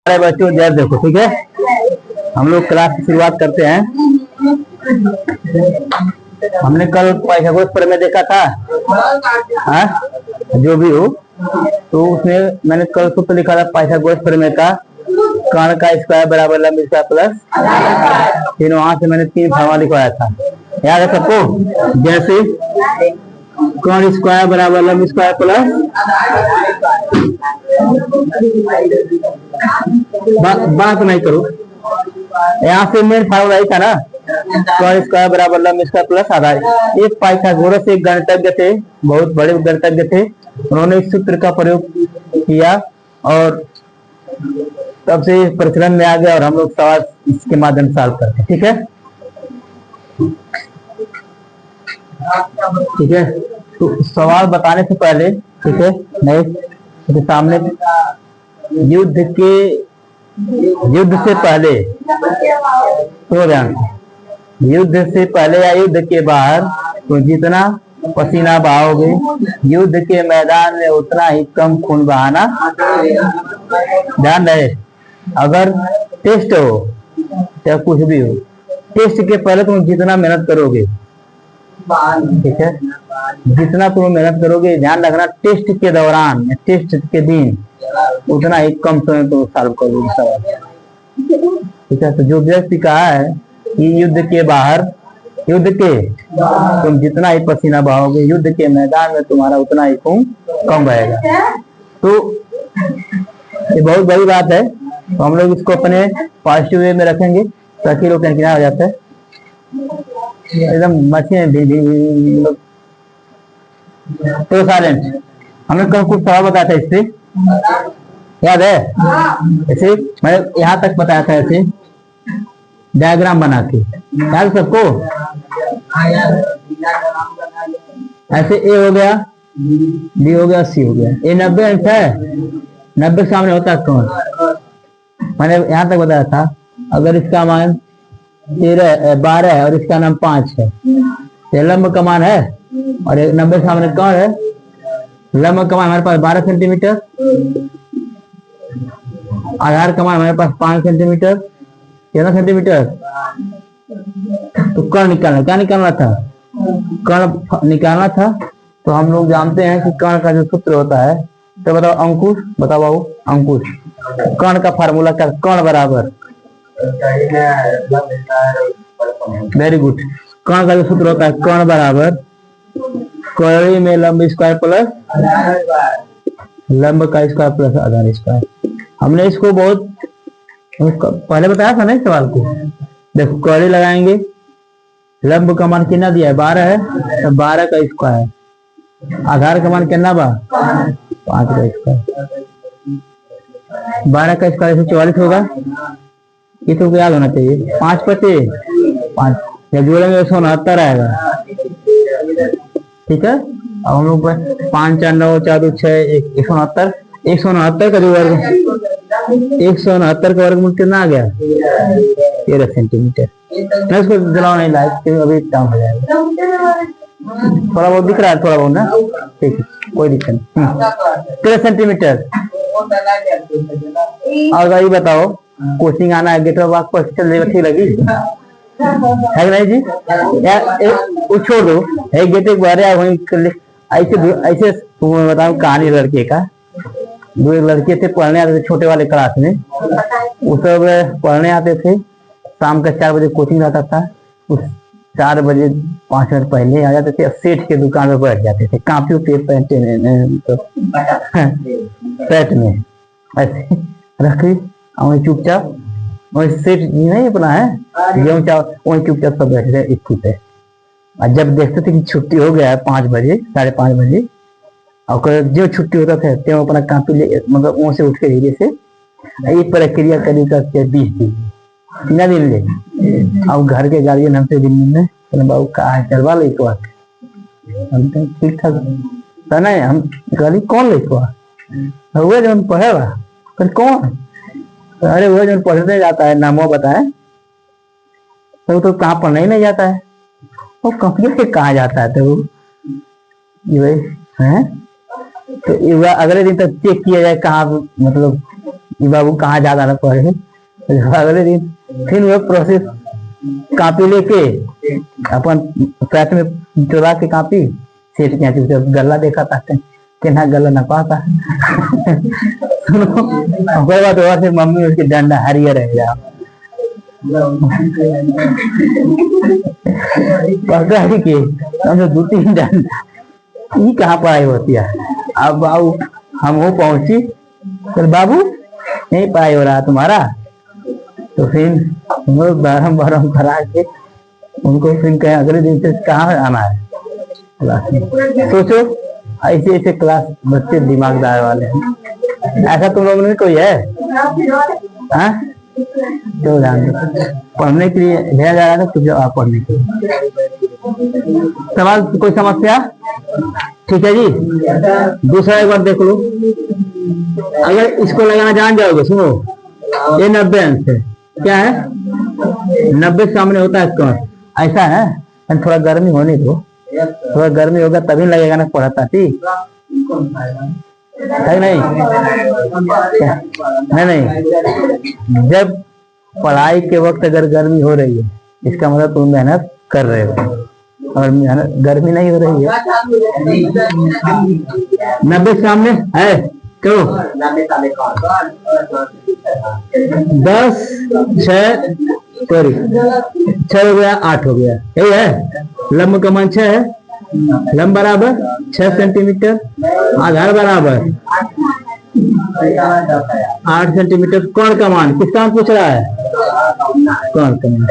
अरे बच्चों जय देखो, ठीक है। हम लोग क्लास की शुरुआत करते हैं। हमने कल पाइथागोरस प्रमेय देखा था, हाँ? जो भी हो, तो उसमें मैंने कल सूत्र लिखा था पाइथागोरस प्रमेय का, कर्ण का स्क्वायर बराबर लंब स्क्वायर प्लस फिर वहां से मैंने 3 फॉर्मूला लिखवाया था, याद है सबको? जैसे कर्ण स्क्वायर बराबर लंब स्क्वायर प्लस बात नहीं करो, यहाँ से मेन फार्मूला ही था ना, कर्ण स्क्वायर बराबर लंब स्क्वायर प्लस आधार। एक पाइथागोरस एक गणितज्ञ थे, बहुत बड़े गणितज्ञ थे, उन्होंने इस सूत्र का प्रयोग किया और तब से प्रचलन में आ गया और हम लोग सवाल इसके माध्यम से सॉल्व करते हैं, ठीक है। ठीक है, तो सवाल बताने से पहले, ठीक है, नहीं सामने युद्ध से पहले तो ध्यान, युद्ध से पहले या युद्ध के बाहर तो जितना पसीना बहाओगे, युद्ध के मैदान में उतना ही कम खून बहाना। ध्यान रहे, अगर टेस्ट हो या कुछ भी हो, टेस्ट के पहले तुम जितना मेहनत करोगे, ठीक है, जितना तुम मेहनत करोगे, ध्यान रखना टेस्ट के दौरान, टेस्ट के दिन उतना ही कम समय तुम सॉल्व करोगे सवाल, ठीक है। तो जो व्यक्ति कहा है कि युद्ध के बाहर, युद्ध के तुम जितना ही पसीना बहाओगे, युद्ध के मैदान में तुम्हारा उतना ही खून कम बहेगा, तो ये बहुत बड़ी बात है। तो हम लोग इसको अपने पॉजिटिव वे में रखेंगे ताकि लोग टेंशन हो जाता है एकदम मशीन। तो साइलेंट, हमने कल कुछ सवाल बताया था, इससे याद है? ऐसे मैंने यहाँ तक बताया था, ऐसे डायग्राम बना के, याद सबको? ऐसे ए हो गया, बी हो गया, सी हो गया, ए 90 अंक है, 90 सामने होता है कौन? मैंने यहाँ तक बताया था, अगर इसका मान 12 है और इसका नाम 5 है, तो लंब का मान है और 90 सामने कौन है? लंब का मान हमारे पास 12 सेंटीमीटर, आधार का मान हमारे पास 5 सेंटीमीटर, कितना सेंटीमीटर? तो कर्ण निकालना, क्या निकालना था? कर्ण निकालना था। तो हम लोग जानते हैं कि कर्ण का जो सूत्र होता है, तो बताओ अंकुश, बताओ बाबू अंकुश, कर्ण का फार्मूला क्या? कर्ण बराबर, वेरी गुड, कर्ण का जो सूत्र होता है, कर्ण बराबर कड़ी में लंब स्क्वायर प्लस लंब का स्क्वायर प्लस आधार स्क्वायर। हमने इसको बहुत पहले बताया था ना इस सवाल को। देखो कड़ी लगाएंगे, लंब का मान कितना दिया है? 12 है, तो 12 का स्क्वायर, आधार का मान कितना बा? 5 का स्क्वायर, 12 का स्क्वायर से 44 होगा, ये तो याद होना चाहिए। 5 पचे 5, या जोड़ेंगे 169 आएगा, ठीक है। अब हम लोग 5 4 9 4 2 6 169, 169 का जो वर्ग, 169 का वर्गमूल कितना आ गया? 13 सेंटीमीटर। मैं इसको जलाओ नहीं, लाइट अभी काम हो जाएगा, थोड़ा बहुत दिख रहा है, थोड़ा बहुत ना, ठीक है, कोई दिक्कत नहीं। 13 सेंटीमीटर। और ये बताओ, कोचिंग आना है, गेट ऑफ पर चल जाएगा, ठीक लगी है नहीं जी? वो छोड़ दो, गेट एक बार वहीं ऐसे तुम्हें बताऊं कहानी लड़के का। 2 लड़के थे, पढ़ने आते थे छोटे वाले क्लास में, वो सब पढ़ने आते थे, शाम का 4 बजे कोचिंग रहता था, उस 4 बजे 5 मिनट पहले आ जाते थे, सेठ के दुकान पर बैठ जाते थे, कापी पेट पहनते पेट में ऐसे रखी, चुपचाप, वही सेठ नहीं अपना है, वही चुपचाप सब बैठे थे स्कूल पे। और जब देखते थे कि छुट्टी हो गया है 5 बजे 5:30 बजे, और जो छुट्टी होता था तो अपना कापी ले, मतलब वहां से उठ के धीरे से ये प्रक्रिया करी करके 20 दिन, 3 दिन ले। अब घर के गार्जियन हमसे दिन में बाबू कहा है, चलवा ले तो ठीक ठाक नहीं, हम गली कौन ले तो हुए जो पढ़ेगा, कौन? अरे वो जो पढ़ने जाता है, नामो बताए, तो कहाँ पढ़ने ही नहीं जाता है, वो कंप्यूटर से कहाँ जाता है? तो है, तो अगले दिन तक चेक किया जाए कहाँ, मतलब कि बाबू कहाँ ज्यादा ना पड़े। अगले दिन फिर वो प्रोसेस कॉपी लेके अपन पैट में चुरा के कॉपी सेठ के गला देखा था कि ना गला ना पाता। सुनो कोई बात हुआ, फिर मम्मी उसकी डंडा हरिया रह गया पकड़ के हम 2-3 डंडा ये कहाँ पढ़ाई होती है। अब बाबू हम वो पहुंची, फिर बाबू नहीं पढ़ाई हो रहा तुम्हारा, तो फिर हम लोग बारम करा के उनको फिर कहें अगले दिन से कहाँ आना है क्लास में। सोचो ऐसे ऐसे क्लास बच्चे दिमागदार वाले हैं। ऐसा तुम लोगों में कोई है? हाँ तो ध्यान दो, पढ़ने के लिए भेजा जा रहा है, कुछ आप पढ़ने के लिए। सवाल कोई समस्या? ठीक है जी। दूसरा एक बार देख लो, अगर इसको लगाना जान जाओगे, सुनो ये 90 अंश है, क्या है 90 सामने होता है इसका, ऐसा है। थोड़ा गर्मी होने दो, थोड़ा गर्मी होगा तभी लगेगा ना पढ़ता, ठीक है नहीं? नहीं, जब पढ़ाई के वक्त अगर गर्मी हो रही है इसका मतलब तुम मेहनत कर रहे हो, और मेहनत गर्मी नहीं हो रही है। 90 सामने है, करो 10 6 सॉरी 6 हो गया, 8 हो गया, यही है। लंब का मान 6 है, लंब बराबर 6 सेंटीमीटर, आधार बराबर 8 सेंटीमीटर। कौन का मान किसका मान पूछ रहा है? कौन का मान।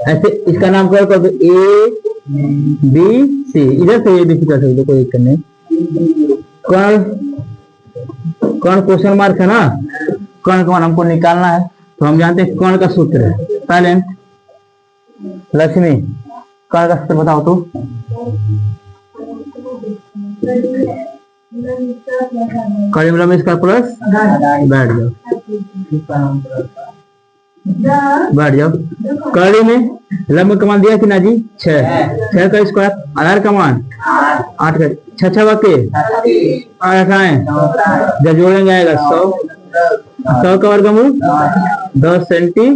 ऐसे इसका नाम क्या कर दो, A B C, इधर से A B C कर सकते, कोई दिक्कत नहीं। कौन क्वेश्चन मार्क है ना, कौन का मान हमको निकालना है, तो हम जानते हैं कौन का सूत्र है। साइलेंट लक्ष्मी, कौन का सूत्र बताओ तो। कड़ी में इसका प्लस, बैठ जाओ। कड़ी में लंब का मान दिया कि ना जी 6 का स्क्वायर, आधार का मान 8 का 6 वाके 8 जब जोड़ेंगे आएगा 100 का वर्गमूल 10 सेंटी।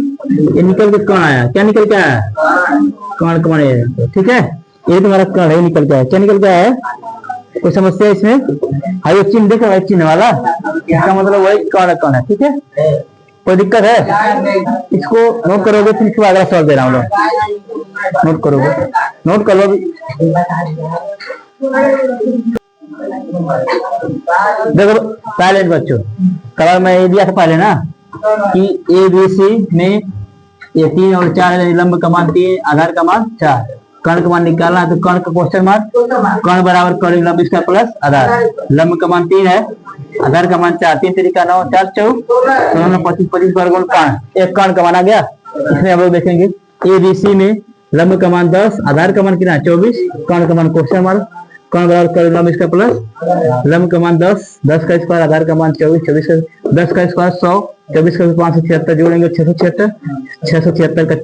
ये निकल के कौन आया, क्या निकल के आया? कौन का मान, ठीक है। ये तुम्हारा कौन है, निकल के आया, क्या निकल के आया? कोई समस्या इसमें? हाई चिन्ह देखो, हाई चिन्ह वाला, इसका मतलब वही कौन है, ठीक है। कोई दिक्कत है? इसको नोट करोगे, फिर इसको अगला सवाल दे रहा हूँ, नोट करोगे, नोट कर लो। देखो साइलेंट बच्चों, कल मैं ये दिया था पहले ना कि ABC में ये 3 और 4 लंब का मान 3, आधार का मान 4, कर्ण का मान निकालना है, तो कर्ण का क्वेश्चन मार्क, कर्ण बराबर कर्ण लंब इसका प्लस आधार। लंब का मान 3 है, आधार का मान 4, 3 तरीका 9 4 14 25 वर्गमूल कर्ण, एक कर्ण का मान आ गया। इसमें हम लोग देखेंगे ABC में लंब का मान 10, आधार का मान कितना 24, कर्ण का मान क्वेश्चन मार्क, कर्ण बराबर कर्ण लंब इसका प्लस, लंब का मान 10 का स्क्वायर, आधार का मान 24 का 10 का स्क्वायर 100, 24 का 576 जोड़ेंगे 676 का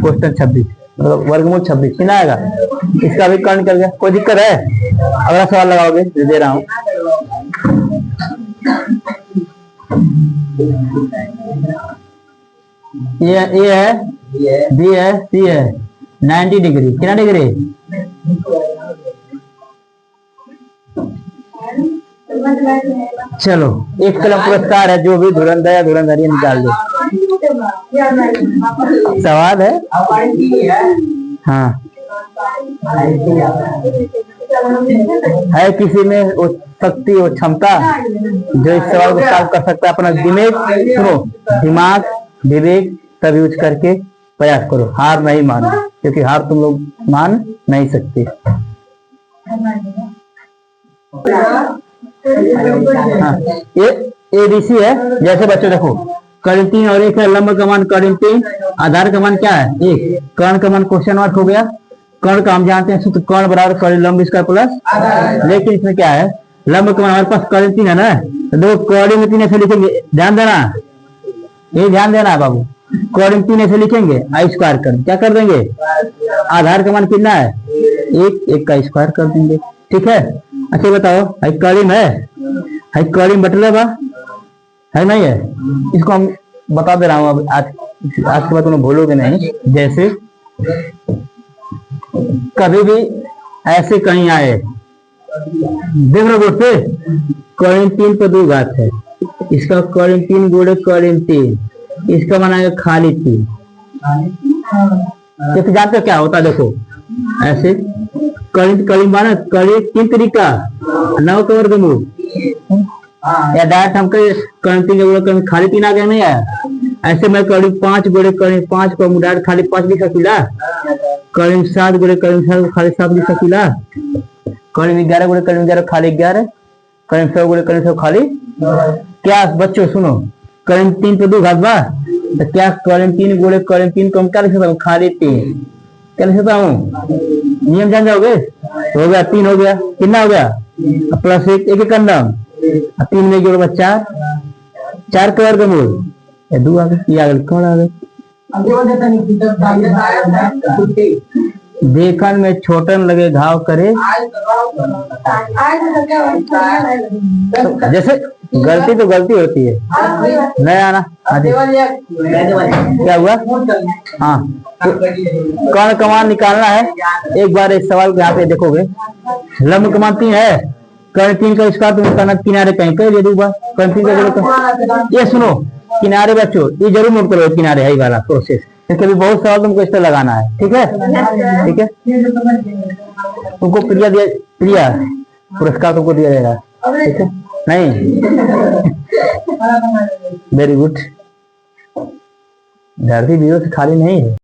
क्वेश्चन 26 वर्गमूल 26 कितना आएगा। इसका भी कर्ण कर गया, कोई दिक्कत है? अगला सवाल लगाओगे, दे रहा हूं। ये A है, B है, C है, 90 डिग्री, कितना डिग्री? चलो एक कलम पुरस्कार है, जो भी धुरंधर या धुरंधरी निकाल दो। सवाल है, हाँ है किसी में वो शक्ति वो क्षमता जो इस सवाल को सॉल्व कर सकता है? अपना दिमाग सुनो, दिमाग विवेक सब यूज करके प्रयास करो, हार नहीं मानो, क्योंकि हार तुम लोग मान नहीं सकते। हाँ, ये ABC है। जैसे बच्चों देखो कर्ण 3 और 1 है, लंब का मान कर्ण 3, आधार का मान क्या है 1, कर्ण का मान क्वेश्चन मार्क हो गया। कर्ण का हम जानते हैं सूत्र, कर्ण बराबर कर्ण लंब इसका प्लस, लेकिन इसमें क्या है, लंब का मान हमारे पास कर्ण 3 है ना, तो देखो कर्ण में 3 ऐसे लिखेंगे, ध्यान देना, ये ध्यान देना है बाबू। कर्ण 3 ऐसे लिखेंगे, आई स्क्वायर कर्ण क्या कर देंगे, आधार का मान कितना है 1 का स्क्वायर कर देंगे, ठीक है। अच्छा बताओ, हाई कॉलिम है, हाई कॉलिम मतलब है नहीं है? इसको हम बता दे रहा हूँ अब, आज के बाद तुम भूलोगे नहीं। जैसे कभी भी ऐसे कहीं आए, देख रहे बोर्ड पे क्वारंटीन पे 2 घात है, इसका क्वारंटीन बोर्ड क्वारंटीन, इसका बनाएगा खाली 3। क्योंकि जानते हो क्या होता है? देखो ऐसे करीब माना करीब 3 तरीका 9 का वर्गमूल या डायरेक्ट हम क्वारंटीन के खाली 3 आ गया नहीं आया। ऐसे मैं करीब 5 गोड़े करीब 5 को डायरेक्ट खाली 5 लिख सकीला, करीब 7 गोड़े करीब 7 को खाली 7 लिख सकीला, करीब 11 गोड़े करीब 11 खाली 11, करीब 100 गोड़े करीब 100 खाली। क्या बच्चों सुनो, क्वारंटीन पे 2 घात बा, तो क्या क्वारंटीन गोड़े क्वारंटीन को हम क्या लिख सकता हूँ? खाली 3 क्या लिख सकता हूँ? नियम जान जाओगे? हो गया 3 हो गया, कितना हो गया? प्लस 1 एक कंडम, 3 में जोड़ 4, 4 का वर्गमूल 2 आ गए, ये आ गए कौन आ गए? देखन में छोटन लगे घाव करे, जैसे गलती तो गलती होती है, नहीं आना क्या हुआ? हाँ कौन कमान निकालना है? एक बार एक सवाल यहाँ पे देखोगे, लंब कमान 3 है, कर्ण 3 का स्क्वायर तुम करना किनारे कहीं कर ले 2 बार, कर्ण 3 का। ये सुनो किनारे बच्चों, ये जरूर नोट करो, किनारे है वाला प्रोसेस, क्योंकि बहुत सवाल तुमको इस तरह लगाना है। ठीक है ठीक है, तुमको प्रिया पुरस्कार तुमको दिया जाएगा। ठीक है नहीं? Very good. धरती बीरों से खाली नहीं है।